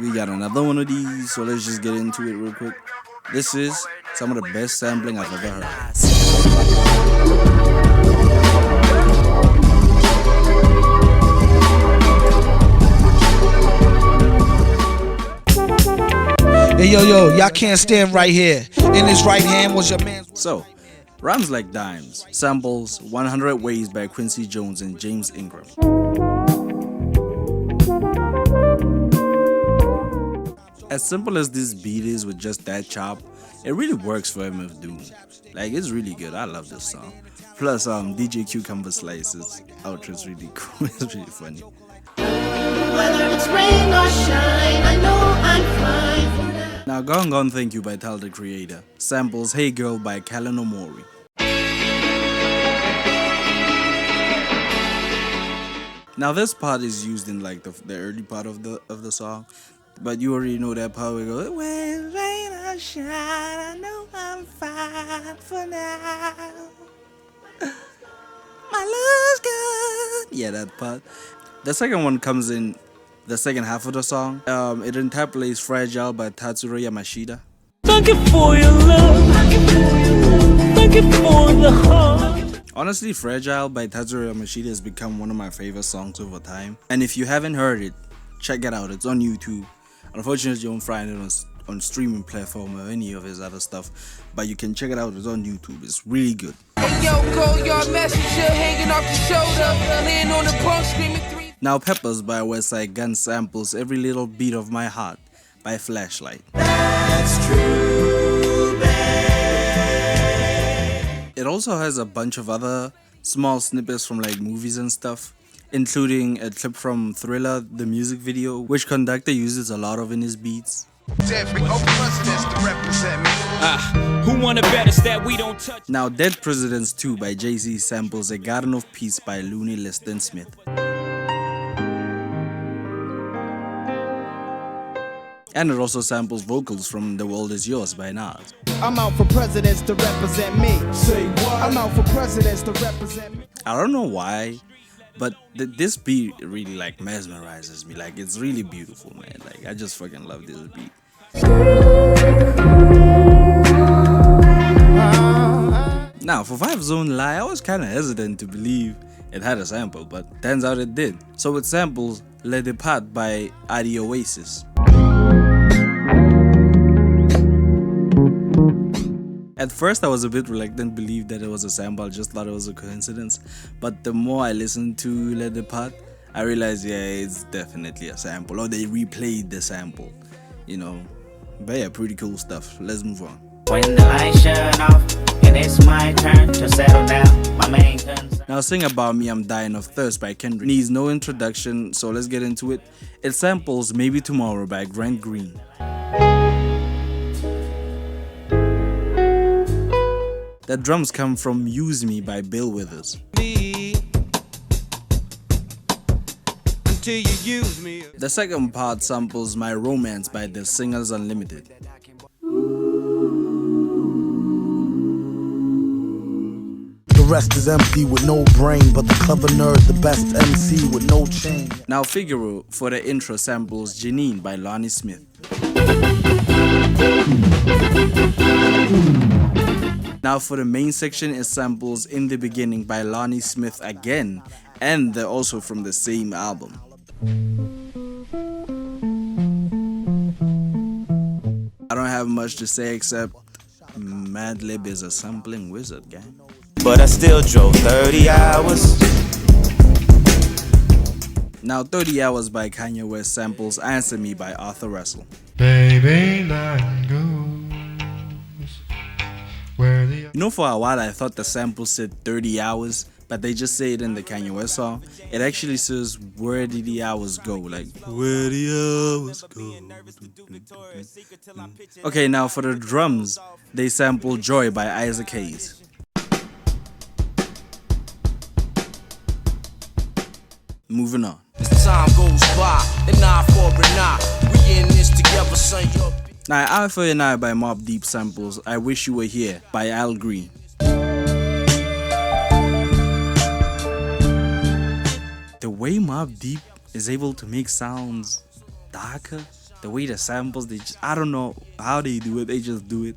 We got another one of these, so let's just get into it real quick. This is some of the best sampling I've ever heard. Hey, yo, y'all can't stand right here. In his right hand was your man. So, Rhymes Like Dimes samples 100 Ways by Quincy Jones and James Ingram. As simple as this beat is with just that chop, it really works for MF Doom. Like, it's really good. I love this song. Plus, DJ Cucumber Slice's outro is really cool. It's really funny. Whether it's rain or shine, I know I'm fine for now. Now, Gone Gone Thank You by Tyler the Creator samples Hey Girl by Callan Omori. Now, this part is used in like the early part of the song, but you already know that part where it goes, when rain or shine, I know I'm fine for now. My love's good. Yeah, that part. The second one comes in the second half of the song. It interpolates Fragile by Tatsuro Yamashita. Thank you for your love. Thank you for the heart. Honestly, Fragile by Tatsuro Yamashita has become one of my favorite songs over time. And if you haven't heard it, check it out. It's on YouTube. Unfortunately, you won't find it on streaming platform or any of his other stuff. But you can check it out. It's on YouTube. It's really good. Hey, yo, call your messenger hanging off the shoulder, laying on the punk screaming 3. Now, Peppers by Westside Gunn samples Every Little Beat of My Heart by Flashlight. That's true, babe. It also has a bunch of other small snippets from like movies and stuff, including a clip from Thriller, the music video, which Conductor uses a lot of in his beats. Who wanna bet us that we don't touch? Now, Dead Presidents 2 by Jay-Z samples A Garden of Peace by Looney Liston Smith. And it also samples vocals from The World Is Yours by Nas. I'm out for presidents to represent me. Say what? I'm out for presidents to represent me. I don't know why, but this beat really like mesmerizes me. Like, it's really beautiful, man. Like, I just fucking love this beat. Now, for Five Zone Lie, I was kind of hesitant to believe it had a sample, but turns out it did. So it samples Le Depart by Adi Oasis. At first, I was a bit reluctant to believe that it was a sample. I just thought it was a coincidence. But the more I listened to Le Depart, I realized, yeah, it's definitely a sample. Or they replayed the sample, you know. But yeah, pretty cool stuff. Let's move on. When the lights shut off, and it's my turn to settle down, my main concern. Now, Sing About Me, I'm Dying of Thirst by Kendrick needs no introduction, so let's get into it. It samples Maybe Tomorrow by Grant Green. The drums come from Use Me by Bill Withers. The second part samples My Romance by The Singers Unlimited. The rest is empty with no brain, but the clever nerd, the best MC with no chain. Now, Figaro for the intro samples Janine by Lonnie Smith. Now for the main section, it samples In the Beginning by Lonnie Smith again, and they're also from the same album. I don't have much to say except Madlib is a sampling wizard, gang. But I still drove 30 hours. Now 30 Hours by Kanye West samples Answer Me by Arthur Russell. Baby, life goes where the... You know, for a while I thought the sample said 30 hours, but they just say it in the Kanye West song. It actually says, where did the hours go? Like, where the hours go. Okay, now for the drums, they sample Joy by Isaac Hayes. Moving on. As time goes by, an eye for an eye. We in this together, son. Now, Eye for an Eye by Mobb Deep samples I Wish You Were Here by Al Green. The way Mobb Deep is able to make sounds darker The way the samples, they just, I don't know how they do it, they just do it.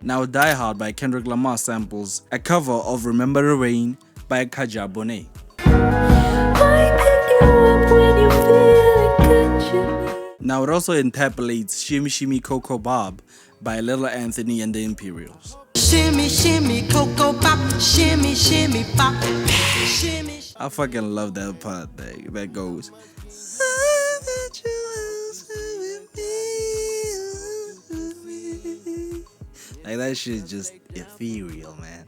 Now Die Hard by Kendrick Lamar samples a cover of Remember the Rain by Kaja Bonet. Now it also interpolates Shimmy Shimmy Coco Bob by Little Anthony and the Imperials. Shimmy, shimmy, cocoa pop, shimmy, shimmy, pop, shimmy. I fucking love that part that goes. Like that shit just ethereal, man.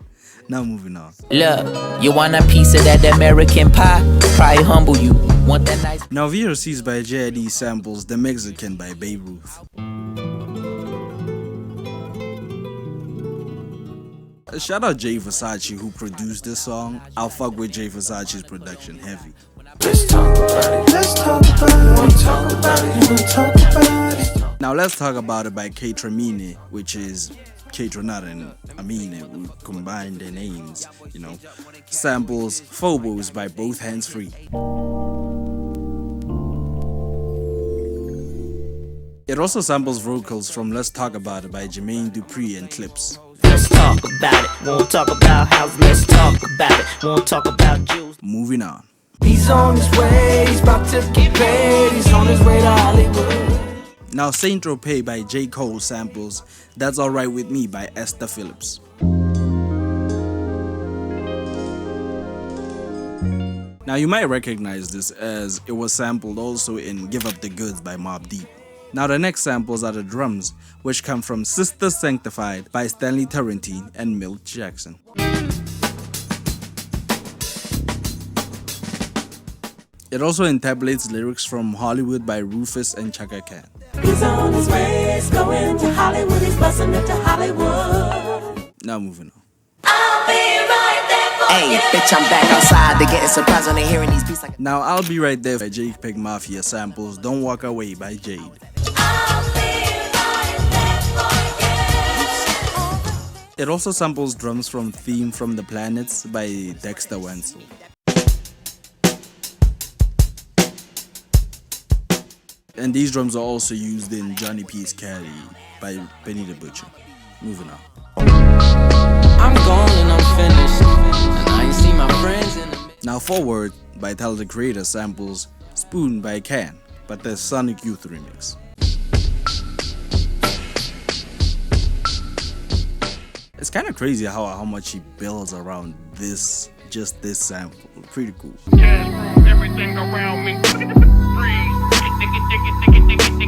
Now moving on. Look, you want a piece of that American pie? Probably humble you. Want that nice. Now VRC's by JID samples The Mexican by Babe Ruth. Shout out Jay Versace who produced this song. I'll fuck with Jay Versace's production heavy. Let's talk about it. Let's talk about it. Wanna talk about it. You wanna talk about it. Now let's talk about it by Kaytranada, which is Kaytranada and Amine. We combine their names, you know. Samples Phobos by Both Hands Free. It also samples vocals from Let's Talk About It by Jermaine Dupri and Clips. Let's talk about it. Won't talk about house. Let's talk about it. Won't talk about Jews. Moving on. He's on his way. He's about to get paid. He's on his way to Hollywood. Now Saint Tropez by J. Cole samples That's Alright With Me by Esther Phillips. Now you might recognize this as it was sampled also in Give Up the Goods by Mobb Deep. Now the next samples are the drums, which come from Sister Sanctified by Stanley Turrentine and Milt Jackson. It also interpolates lyrics from Hollywood by Rufus and Chaka Khan. He's on his way, he's going to Hollywood, he's busting into Hollywood. Now moving on. I'll be right there for Hey, you. bitch, I'm back outside. They're getting surprised when they hearing these beats like. Now I'll Be Right There by JPEGMAFIA samples Don't Walk Away by Jade. I'll be right there for you. It also samples drums from Theme from the Planets by Dexter Wenzel. And these drums are also used in Johnny P's Cali by Benny the Butcher. Moving on. I'm gone and I'm finished. And I ain't seen my friends in a minute. Now Forward by Tyler the Creator samples Spoon by Can, but the Sonic Youth remix. It's kind of crazy how much he builds around just this sample. Pretty cool. Everything around me.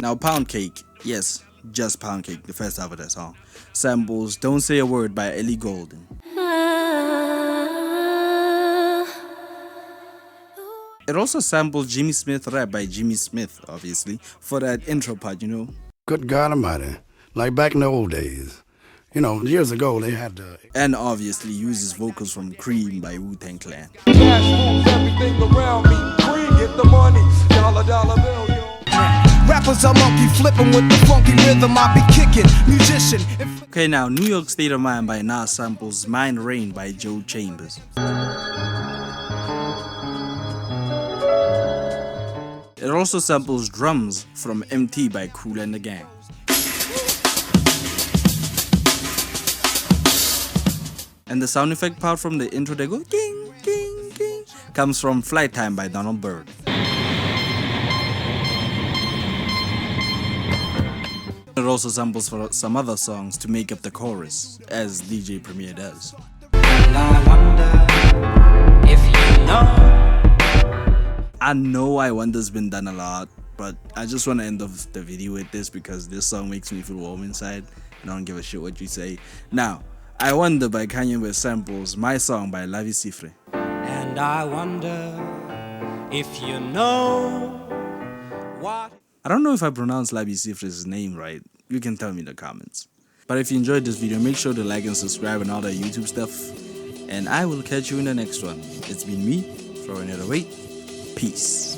Now Pound Cake, yes, just Pound Cake, the first half of that song, samples Don't Say a Word by Ellie Goulding. It also samples Jimmy Smith Rap by Jimmy Smith, obviously, for that intro part, you know. Good God Almighty. Like back in the old days. You know, years ago they had to. And obviously uses vocals from Cream by Wu-Tang Clan. Cash moves everything around me. Green, get the money. Dollar bill, yo. Rappers are monkey flipping with the funky rhythm I be kicking. Musician. Okay, now New York State of Mind by Nas samples Mind Rain by Joe Chambers. It also samples drums from MT by Kool and the Gang. And the sound effect part from the intro, they go ding, ding, ding, comes from Flight Time by Donald Byrd. It also samples for some other songs to make up the chorus, as DJ Premier does. I know I Wonder's been done a lot, but I just want to end off the video with this because this song makes me feel warm inside and I don't give a shit what you say. Now, I Wonder by Kanye West samples My Song by Lavi Cifre. And I wonder if you know what. I don't know if I pronounced Lavi Cifre's name right. You can tell me in the comments. But if you enjoyed this video, make sure to like and subscribe and all that YouTube stuff. And I will catch you in the next one. It's been me, throwing it away. Peace.